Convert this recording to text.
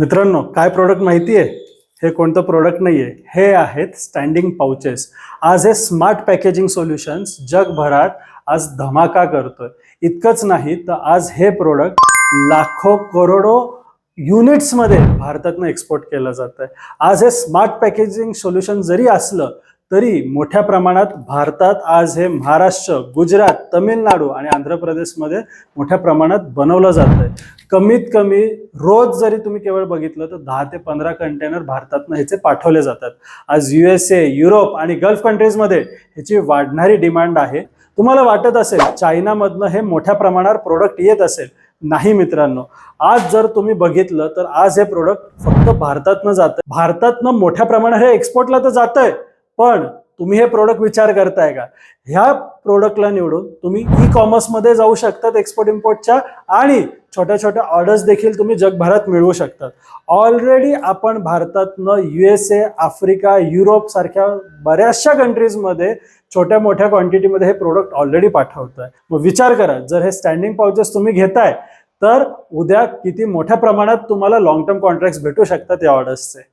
मित्रांनो, काय प्रोडक्ट माहिती आहे? हे कोणतं प्रोडक्ट नाही आहे, हे आहेत स्टँडिंग पाउचेस. आज हे स्मार्ट पॅकेजिंग सोल्युशन्स जगभरात आज धमाका करतोय. इतकंच नाही तर आज हे प्रोडक्ट लाखो करोडो युनिट्समध्ये भारतातनं एक्सपोर्ट केलं जात आहे. आज हे स्मार्ट पॅकेजिंग सोल्युशन जरी असलं तरी मोठ्या प्रमाणात भारतात आज हे महाराष्ट्र, गुजरात, तमिळनाडू आणि आंध्र प्रदेशमध्ये मोठ्या प्रमाणात बनवलं जात आहे. कमीत कमी रोज जरी तुम्ही केवळ बघितलं तर 10 ते 15 कंटेनर भारतातनं ह्याचे पाठवले जातात. आज USA, युरोप आणि गल्फ कंट्रीजमध्ये ह्याची वाढणारी डिमांड आहे. तुम्हाला वाटत असेल चायनामधनं हे मोठ्या प्रमाणावर प्रोडक्ट येत असेल. नाही मित्रांनो, आज जर तुम्ही बघितलं तर आज हे प्रोडक्ट फक्त भारतातनं जातंय. भारतातनं मोठ्या प्रमाणात हे एक्सपोर्टला तर जातंय, पण तुम्ही हे प्रोडक्ट विचार करताय का? ह्या प्रोडक्टला निवडून तुम्ही ई-कॉमर्समध्ये जाऊ शकतात एक्सपोर्ट इम्पोर्टच्या, आणि छोट्या छोट्या ऑर्डर्स देखील तुम्ही जगभरात मिळवू शकतात. ऑलरेडी आपण भारतातनं USA, आफ्रिका, युरोप सारख्या बऱ्याचशा कंट्रीजमध्ये छोट्या मोठ्या क्वांटिटीमध्ये हे प्रोडक्ट ऑलरेडी पाठवतोय. मग विचार करा, जर हे स्टँडिंग पाउचेस तुम्ही घेताय तर उद्या किती मोठ्या प्रमाणात तुम्हाला लॉंग टर्म कॉन्ट्रॅक्ट्स भेटू शकतात या ऑर्डर्सचे.